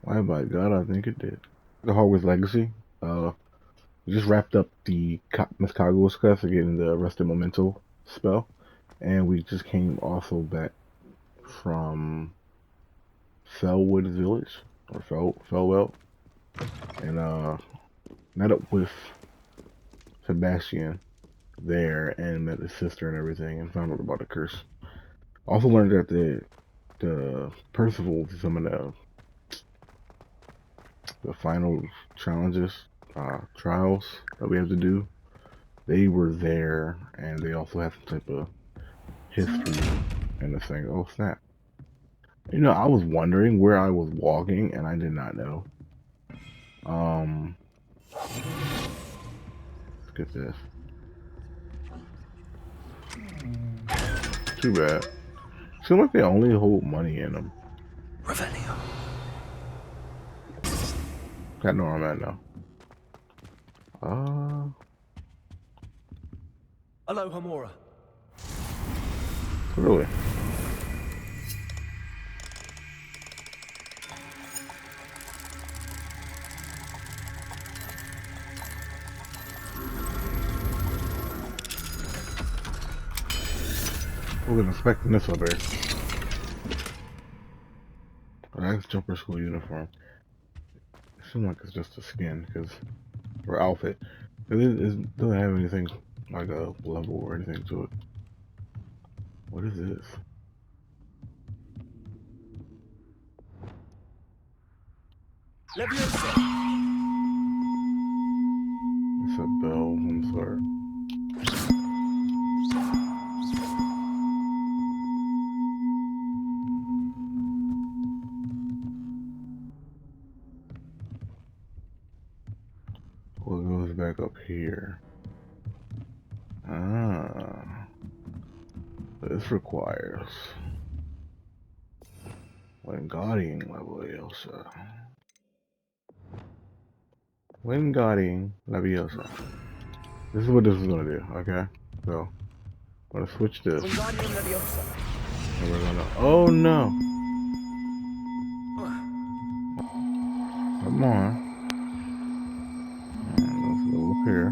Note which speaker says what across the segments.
Speaker 1: Why by God, I think it did. The Hogwarts Legacy. We just wrapped up the Miss Kaguya's quest of getting the Arrested Memento spell, and we just came also back from Felwood Village or Felwell, and met up with Sebastian there and met his sister and everything, and found out about the curse. Also learned that the Percival, some of the final challenges, trials that we have to do, they were there, and they also have some type of history in the thing. Oh snap! You know, I was wondering where I was walking, and I did not know. Let's get this. Too bad. Seems like they only hold money in them.
Speaker 2: Revelio.
Speaker 1: I know where I'm at now.
Speaker 2: Hello, Hamura.
Speaker 1: Really? I wasn't expecting this up here. That's jumper school uniform. It seems like it's just a skin, or outfit. It doesn't have anything like a level or anything to it. What is this?
Speaker 2: Leviosa.
Speaker 1: It's a bell. I'm sorry. Well, it goes back up here. Ah. This requires Wingardium Leviosa. Wingardium Leviosa. This is what this is gonna do, okay? So, I'm gonna switch this.
Speaker 2: Wingardium Leviosa.
Speaker 1: And we're gonna. Oh no! Come on. Alright, let's go up here.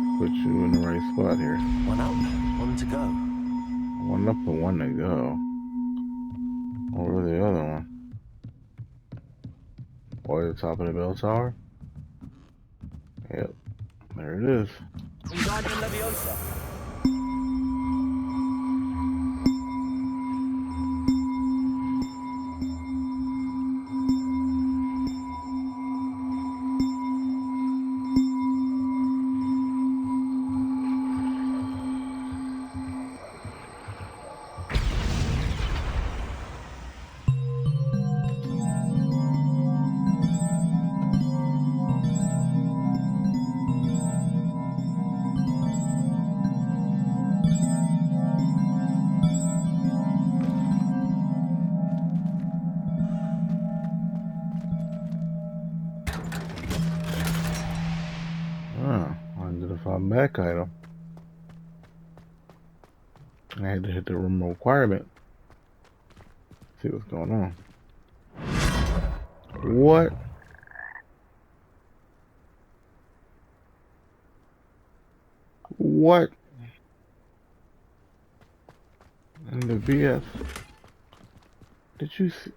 Speaker 1: Let's put you in the right spot here.
Speaker 2: One up, one to go.
Speaker 1: One up and one to go. Over the other one. Or the top of the bell tower. Yep. There it is.
Speaker 2: Wingardium Leviosa.
Speaker 1: Identify back item. I had to hit the room requirement. See what's going on. What? What? And the BS. Did you see?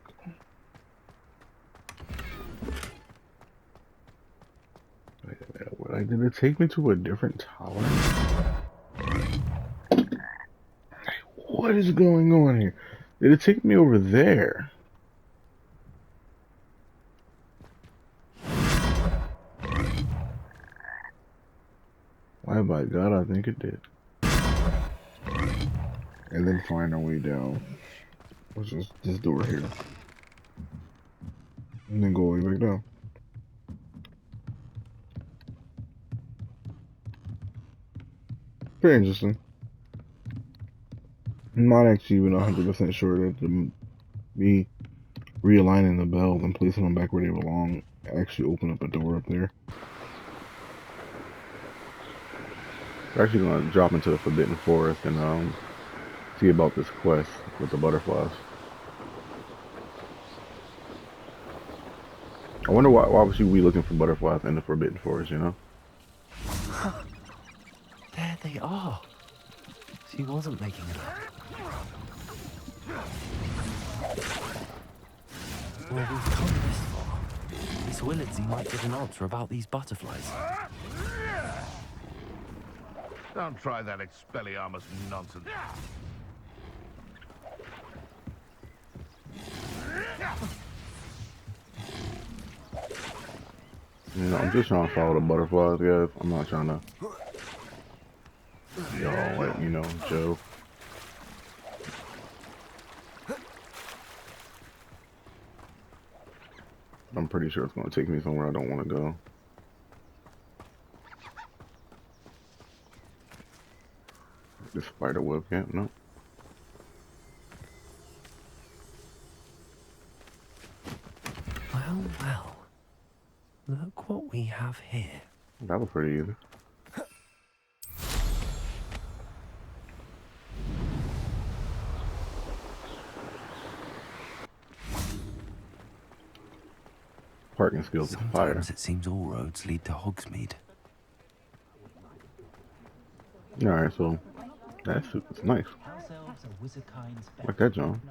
Speaker 1: Wait a minute. What? Like, did it take me to a different tower? What is going on here? Did it take me over there? Why by God, I think it did. And then find our way down. Which is this door here. And then go all the way back down. Very interesting. I'm not actually even 100% sure that me realigning the bells and placing them back where they belong actually open up a door up there. We're actually gonna drop into the Forbidden Forest and see about this quest with the butterflies. I wonder why would you be looking for butterflies in the Forbidden Forest, you know?
Speaker 2: There they are. She wasn't making it up. Well, we've come this far. Miss Willardsey might get an answer about these butterflies.
Speaker 3: Don't try that Expelliarmus nonsense.
Speaker 1: You know, I'm just trying to follow the butterflies, guys. I'm not trying to, y'all, like, you know, Joe. I'm pretty sure it's gonna take me somewhere I don't want to go. This spider web camp, no.
Speaker 2: Well, well. Look what we have here.
Speaker 1: That was pretty easy. Parking skills is fire.
Speaker 2: Sometimes it seems all roads lead to Hogsmeade.
Speaker 1: Alright, so it's nice. Like that, John.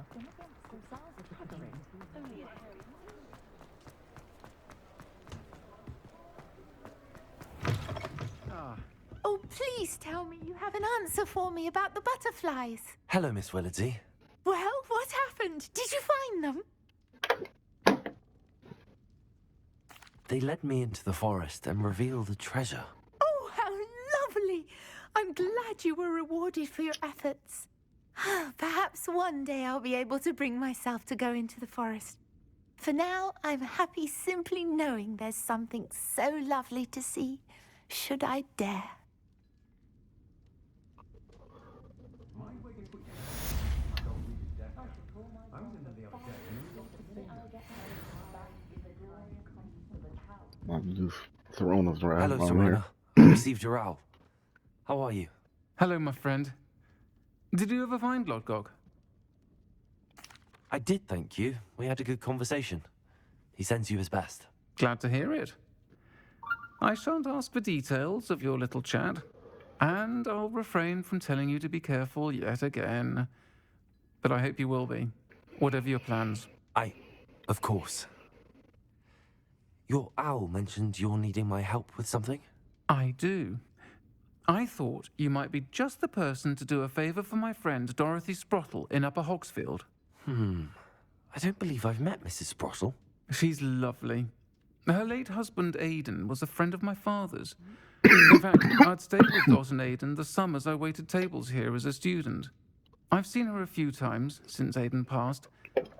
Speaker 4: Oh, please tell me you have an answer for me about the butterflies.
Speaker 2: Hello, Miss Willardsey.
Speaker 4: Well, what happened? Did you find them?
Speaker 2: They led me into the forest and revealed a treasure.
Speaker 4: Oh, how lovely. I'm glad you were rewarded for your efforts. Perhaps one day I'll be able to bring myself to go into the forest. For now, I'm happy simply knowing there's something so lovely to see, should I dare.
Speaker 1: I'm just Sirona's right.
Speaker 2: Hello,
Speaker 1: I'm
Speaker 2: Sirona.
Speaker 1: here.
Speaker 2: I received your owl. How are you?
Speaker 5: Hello, my friend. Did you ever find Lodgok?
Speaker 2: I did, thank you. We had a good conversation. He sends you his best.
Speaker 5: Glad to hear it. I shan't ask for details of your little chat, and I'll refrain from telling you to be careful yet again. But I hope you will be, whatever your plans.
Speaker 2: Of course. Your owl mentioned you're needing my help with something?
Speaker 5: I do. I thought you might be just the person to do a favour for my friend Dorothy Sprottle in Upper Hogsfield.
Speaker 2: I don't believe I've met Mrs. Sprottle.
Speaker 5: She's lovely. Her late husband, Aidan, was a friend of my father's. In fact, I'd stayed with Dot and Aidan the summers I waited tables here as a student. I've seen her a few times since Aidan passed,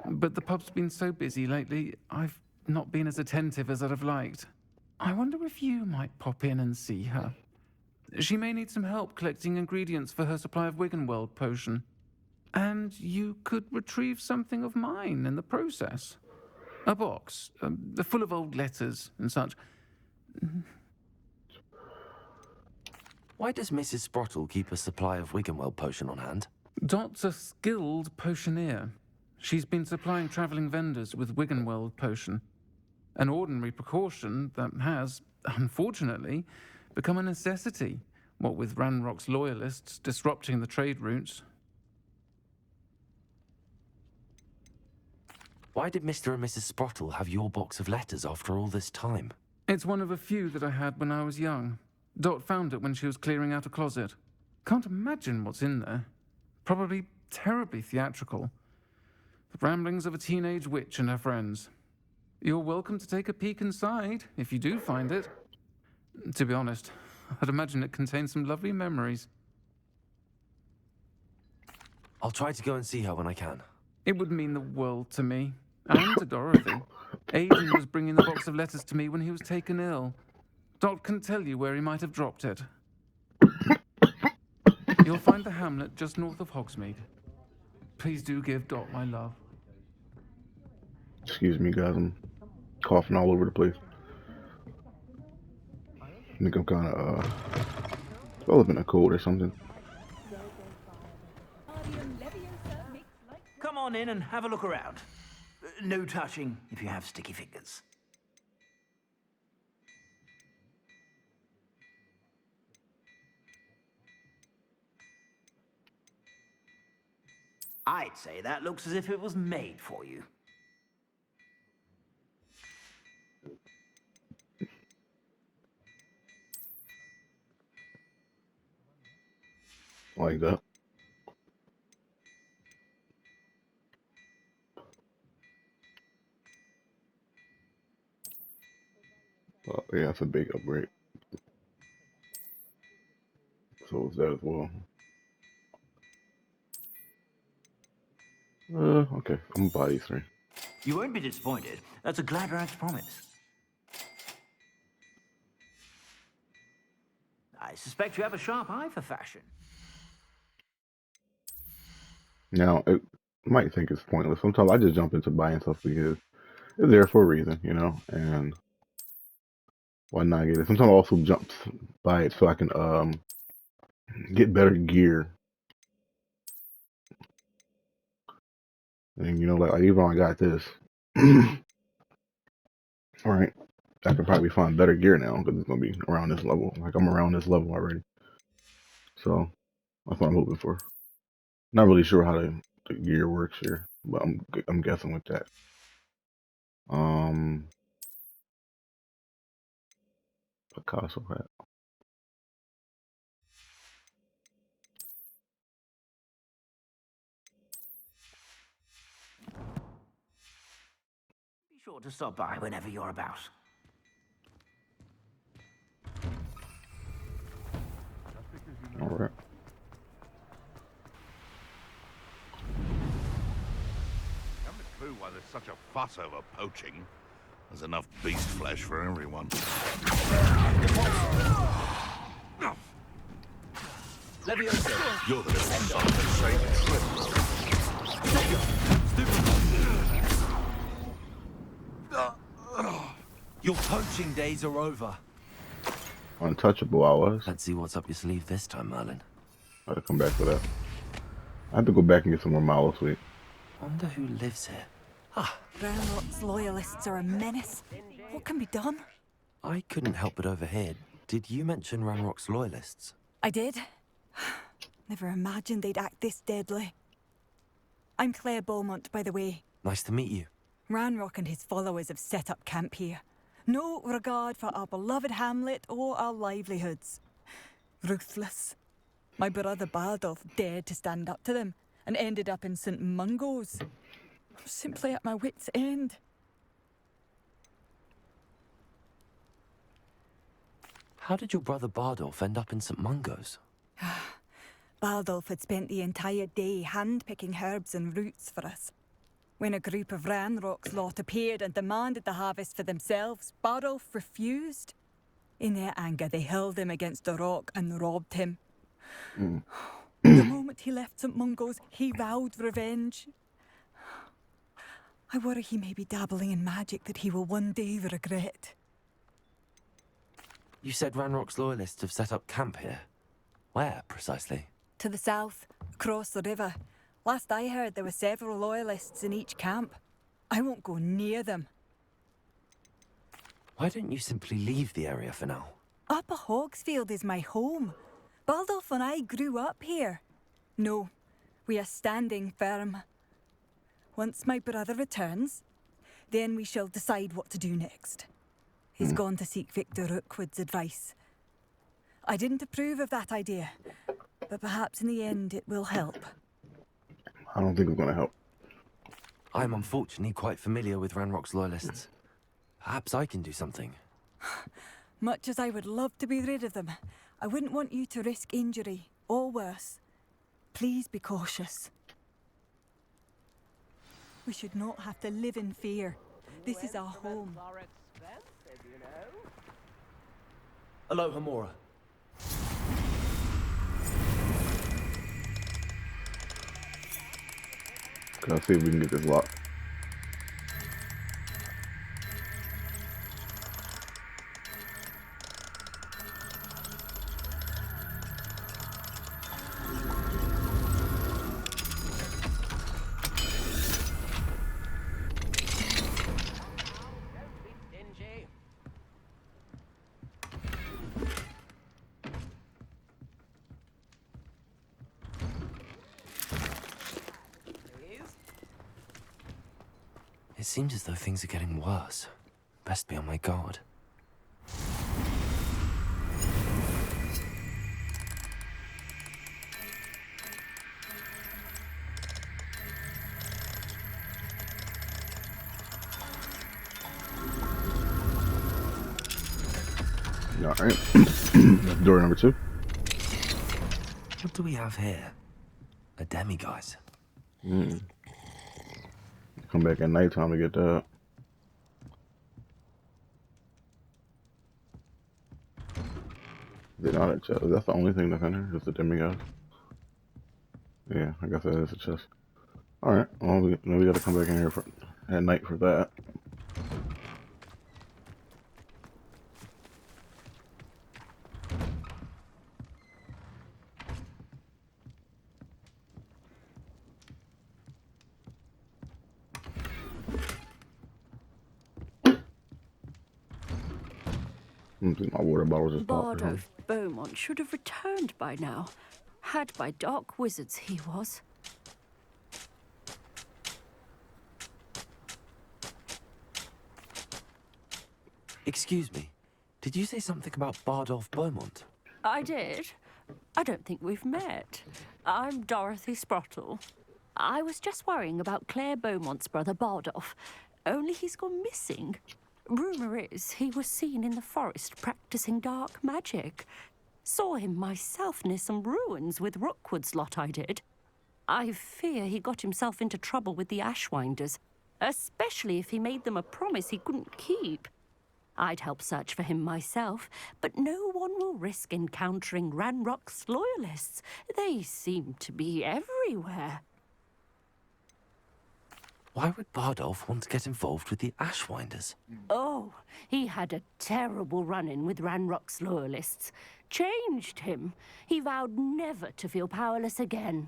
Speaker 5: but the pub's been so busy lately, I've not been as attentive as I'd have liked. I wonder if you might pop in and see her. She may need some help collecting ingredients for her supply of Wiggenweld potion. And you could retrieve something of mine in the process. A box, full of old letters and such.
Speaker 2: Why does Mrs. Sprottle keep a supply of Wiggenweld potion on hand?
Speaker 5: Dot's a skilled potioneer. She's been supplying travelling vendors with Wiggenweld potion. An ordinary precaution that has, unfortunately, become a necessity, what with Ranrock's loyalists disrupting the trade routes.
Speaker 2: Why did Mr. and Mrs. Sprottle have your box of letters after all this time?
Speaker 5: It's one of a few that I had when I was young. Dot found it when she was clearing out a closet. Can't imagine what's in there. Probably terribly theatrical. The ramblings of a teenage witch and her friends. You're welcome to take a peek inside, if you do find it. To be honest, I'd imagine it contains some lovely memories.
Speaker 2: I'll try to go and see her when I can.
Speaker 5: It would mean the world to me, and to Dorothy. Aidan was bringing the box of letters to me when he was taken ill. Dot can tell you where he might have dropped it. You'll find the hamlet just north of Hogsmeade. Please do give Dot my love.
Speaker 1: Excuse me, guys. I'm coughing all over the place. I think I'm kind of Developing a code or something.
Speaker 6: Come on in and have a look around. No touching if you have sticky fingers. I'd say that looks as if it was made for you.
Speaker 1: Like that. Yeah, it's a big upgrade. So is that as well. Okay. I'm gonna buy these three.
Speaker 6: You won't be disappointed. That's a Gladrag's promise. I suspect you have a sharp eye for fashion.
Speaker 1: Now, it might think it's pointless. Sometimes I just jump into buying stuff because it's there for a reason, you know, and why not get it? Sometimes I also jump buy it so I can get better gear. And you know, like even when I got this, all right, I can probably find better gear now because it's gonna be around this level. Like I'm around this level already, so that's what I'm hoping for. Not really sure how the gear works here, but I'm guessing with that. Picasso hat.
Speaker 6: Be sure to stop by whenever you're about.
Speaker 1: All right.
Speaker 3: Haven't a clue why there's such a fuss over poaching. There's enough beast flesh for everyone.
Speaker 6: Levioso.
Speaker 3: You're the son of a trip.
Speaker 2: Your poaching days are over.
Speaker 1: Untouchable I was.
Speaker 2: Let's see what's up your sleeve this time, Merlin.
Speaker 1: I had to come back for that. I have to go back and get some more Mallow Sweet.
Speaker 2: Wonder who lives here.
Speaker 7: Ranrock's loyalists are a menace. What can be done?
Speaker 2: I couldn't help but overhear. Did you mention Ranrock's loyalists?
Speaker 7: I did. Never imagined they'd act this deadly. I'm Claire Beaumont, by the way.
Speaker 2: Nice to meet you.
Speaker 7: Ranrock and his followers have set up camp here. No regard for our beloved hamlet or our livelihoods. Ruthless. My brother Bardolph dared to stand up to them and ended up in St. Mungo's. I'm simply at my wit's end.
Speaker 2: How did your brother Bardolph end up in St. Mungo's?
Speaker 7: Bardolph had spent the entire day hand-picking herbs and roots for us. When a group of Ranrock's lot appeared and demanded the harvest for themselves, Bardolph refused. In their anger, they hurled him against a rock and robbed him. The moment he left St. Mungo's, he vowed revenge. I worry he may be dabbling in magic that he will one day regret.
Speaker 2: You said Ranrock's loyalists have set up camp here. Where, precisely?
Speaker 7: To the south, across the river. Last I heard, there were several loyalists in each camp. I won't go near them.
Speaker 2: Why don't you simply leave the area for now?
Speaker 7: Upper Hogsfield is my home. Bardolph and I grew up here. No, we are standing firm. Once my brother returns, then we shall decide what to do next. He's gone to seek Victor Rookwood's advice. I didn't approve of that idea, but perhaps in the end it will help.
Speaker 1: I don't think it's gonna help.
Speaker 2: I'm unfortunately quite familiar with Ranrock's loyalists. Perhaps I can do something.
Speaker 7: Much as I would love to be rid of them, I wouldn't want you to risk injury, or worse. Please be cautious. We should not have to live in fear. This is our home.
Speaker 2: Aloha, Mora.
Speaker 1: Let's see if we can get this locked.
Speaker 2: It seems as though things are getting worse. Best be on my guard.
Speaker 1: All right. That's door number 2.
Speaker 2: What do we have here? A demiguise.
Speaker 1: Come back at nighttime to get that. They're not a chest. That's the only thing that's in there. Just the demiguise. Yeah, I guess that is a chest. All right. Well, we got to come back in here at night for that. My water bottles just popped.
Speaker 8: Bardolph Beaumont should have returned by now. Had by dark wizards he was.
Speaker 2: Excuse me. Did you say something about Bardolph Beaumont?
Speaker 8: I did. I don't think we've met. I'm Dorothy Sprottle. I was just worrying about Claire Beaumont's brother Bardolph. Only he's gone missing. Rumour is he was seen in the forest practicing dark magic. Saw him myself near some ruins with Rookwood's lot I did. I fear he got himself into trouble with the Ashwinders, especially if he made them a promise he couldn't keep. I'd help search for him myself, but no one will risk encountering Ranrock's loyalists. They seem to be everywhere.
Speaker 2: Why would Bardolph want to get involved with the Ashwinders?
Speaker 8: Oh, he had a terrible run-in with Ranrock's loyalists. Changed him. He vowed never to feel powerless again.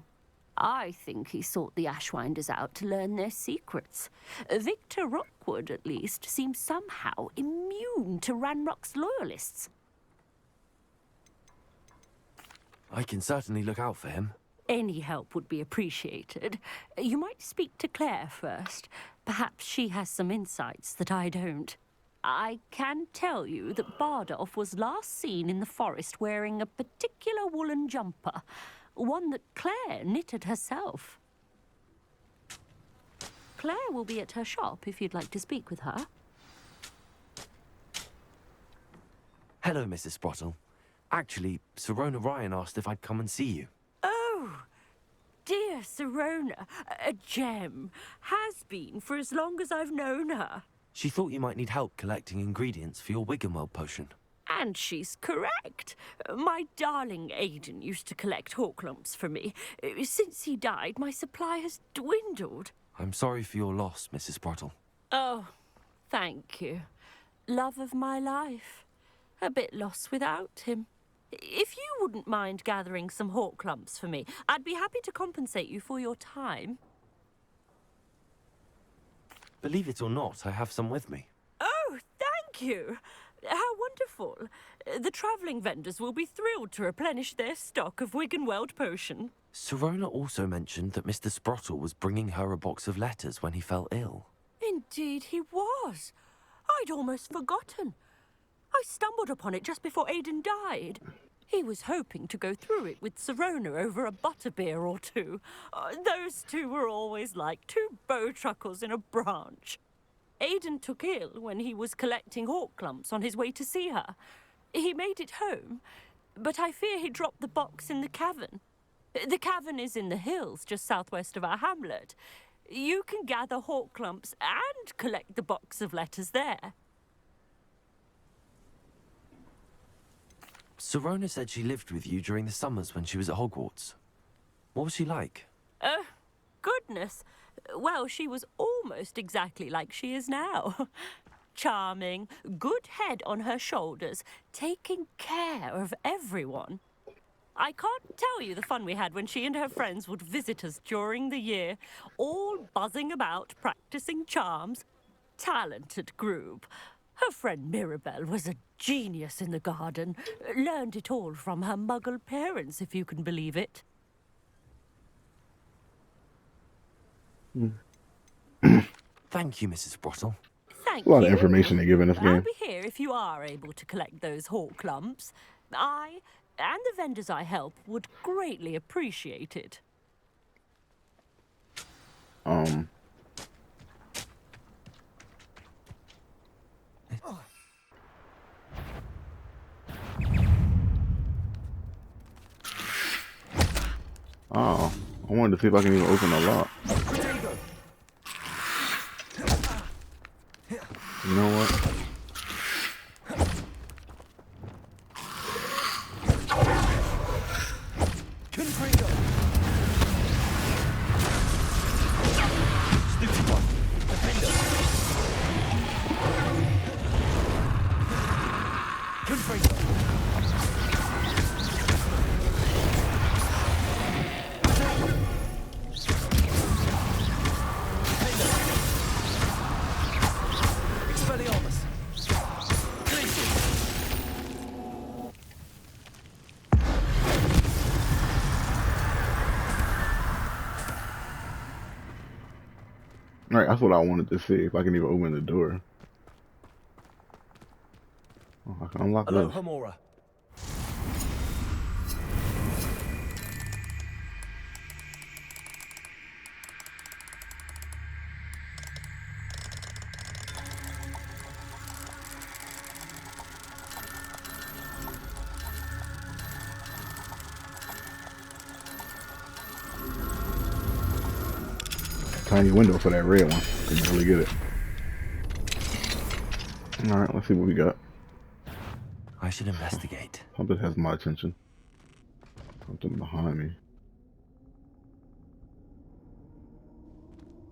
Speaker 8: I think he sought the Ashwinders out to learn their secrets. Victor Rookwood, at least, seems somehow immune to Ranrock's loyalists.
Speaker 2: I can certainly look out for him.
Speaker 8: Any help would be appreciated. You might speak to Claire first. Perhaps she has some insights that I don't. I can tell you that Bardolph was last seen in the forest wearing a particular woolen jumper, one that Claire knitted herself. Claire will be at her shop if you'd like to speak with her.
Speaker 2: Hello, Mrs. Sprottle. Actually, Sirona Ryan asked if I'd come and see you.
Speaker 8: Dear Sirona, a gem. Has been for as long as I've known her.
Speaker 2: She thought you might need help collecting ingredients for your Wiggenweld potion.
Speaker 8: And she's correct. My darling Aidan used to collect Horklumps for me. Since he died, my supply has dwindled.
Speaker 2: I'm sorry for your loss, Mrs. Sprottle.
Speaker 8: Oh, thank you. Love of my life. A bit lost without him. If you wouldn't mind gathering some Horklumps for me, I'd be happy to compensate you for your time.
Speaker 2: Believe it or not, I have some with me.
Speaker 8: Oh, thank you. How wonderful. The travelling vendors will be thrilled to replenish their stock of Wiggenweld potion.
Speaker 2: Sirona also mentioned that Mr. Sprottle was bringing her a box of letters when he fell ill.
Speaker 8: Indeed he was. I'd almost forgotten. I stumbled upon it just before Aidan died. He was hoping to go through it with Sirona over a butterbeer or two. Those two were always like two bowtruckles in a branch. Aidan took ill when he was collecting Horklumps on his way to see her. He made it home, but I fear he dropped the box in the cavern. The cavern is in the hills just southwest of our hamlet. You can gather Horklumps and collect the box of letters there.
Speaker 2: Sirona said she lived with you during the summers when she was at Hogwarts. What was she like?
Speaker 8: Goodness. Well, she was almost exactly like she is now. Charming, good head on her shoulders, taking care of everyone. I can't tell you the fun we had when she and her friends would visit us during the year, all buzzing about, practicing charms. Talented group. Her friend Mirabelle was a genius in the garden. Learned it all from her muggle parents, if you can believe it.
Speaker 2: Thank you, Mrs. Sprottle.
Speaker 8: Thank
Speaker 1: A lot
Speaker 8: you.
Speaker 1: of information they give in this
Speaker 8: I'll
Speaker 1: game.
Speaker 8: be here if you are able to collect those hawk lumps. I and the vendors I help would greatly appreciate it.
Speaker 1: Oh, I wanted to see if I can even open the lock. You know what? Right, that's what I wanted to see, if I can even open the door. Oh, I can unlock this.
Speaker 9: Hamora.
Speaker 1: Tiny window for that red one. Couldn't really get it. Alright, let's see what we got.
Speaker 2: I should investigate.
Speaker 1: Something has my attention. Something behind me.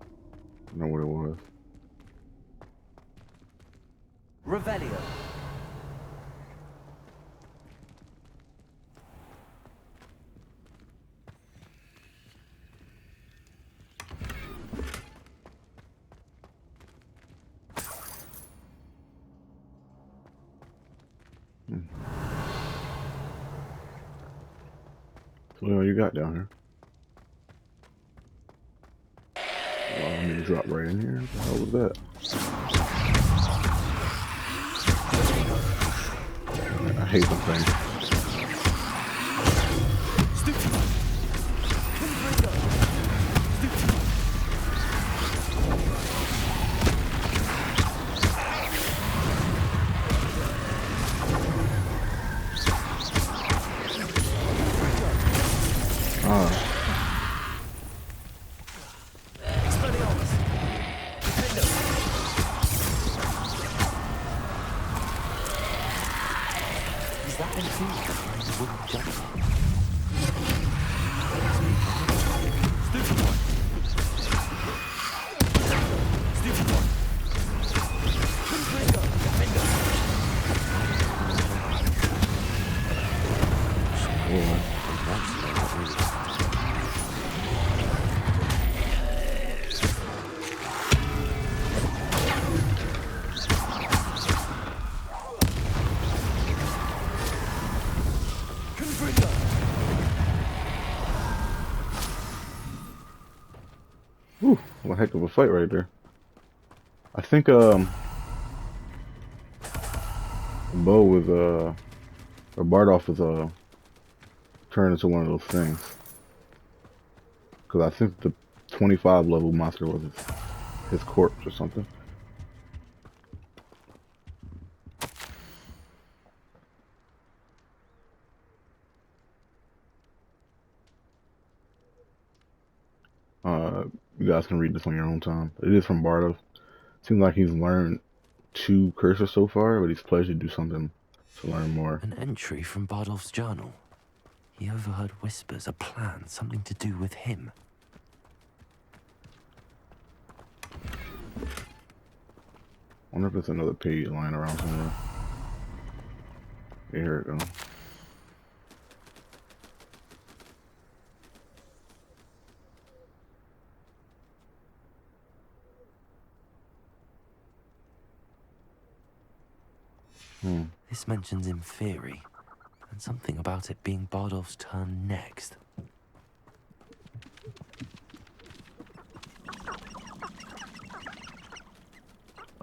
Speaker 1: I don't know what it was.
Speaker 9: Revelio.
Speaker 1: So what you got down here? Well, I need to drop right in here. What the hell was that? I hate them things.
Speaker 2: Is that anything behind the wooden juggernaut?
Speaker 1: Whew, what a heck of a fight right there. I think Bo was or Bardolph was turned into one of those things. Cause I think the 25 level monster was his corpse or something. You guys can read this on your own time. It is from Bardo. Seems like he's learned 2 curses so far, but he's pledged to do something to learn more.
Speaker 2: An entry from Bardolph's journal. He overheard whispers, a plan, something to do with him.
Speaker 1: I wonder if there's another page lying around somewhere. Yeah, here it goes.
Speaker 2: This mentions Inferi, and something about it being Bardolph's turn next.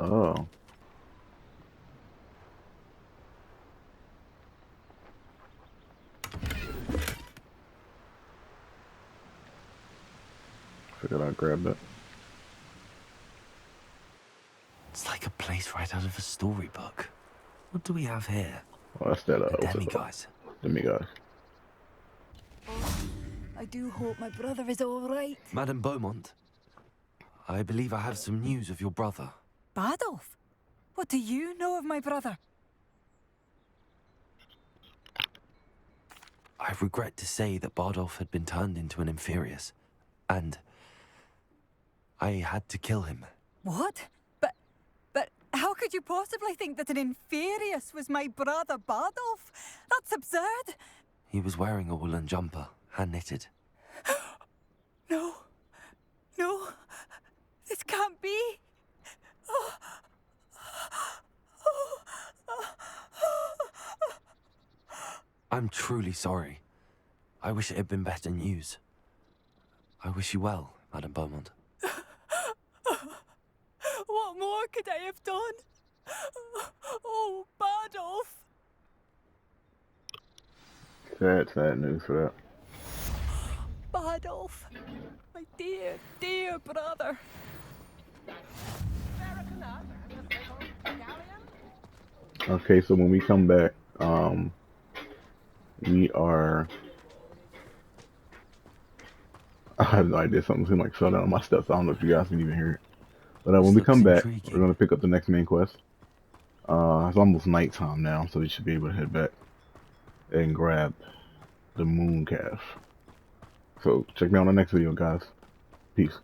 Speaker 1: Oh. Figured I'd grab that.
Speaker 2: It's like a place right out of a storybook. What do we have here?
Speaker 1: Oh, that's that,
Speaker 2: The
Speaker 1: what's it
Speaker 2: demiguise.
Speaker 1: called? Demiguise.
Speaker 7: I do hope my brother is all right.
Speaker 2: Madame Beaumont, I believe I have some news of your brother.
Speaker 7: Badolf? What do you know of my brother?
Speaker 2: I regret to say that Bardolph had been turned into an Inferius, and I had to kill him.
Speaker 7: What? But how could you possibly think that an Inferius was my brother Bardolf? That's absurd.
Speaker 2: He was wearing a woolen jumper, hand-knitted.
Speaker 7: No. No. This can't be.
Speaker 2: I'm truly sorry. I wish it had been better news. I wish you well, Madame Beaumont.
Speaker 7: What more could I have done? Oh, Bardolf.
Speaker 1: Sad news for that.
Speaker 7: Bardolf. My dear, dear brother.
Speaker 1: Okay, so when we come back, we are... I have no idea, something seemed like shut down on my steps. I don't know if you guys can even hear it. But when we come back, we're going to pick up the next main quest. It's almost nighttime now, so we should be able to head back and grab the moon calf. So check me out on the next video, guys. Peace.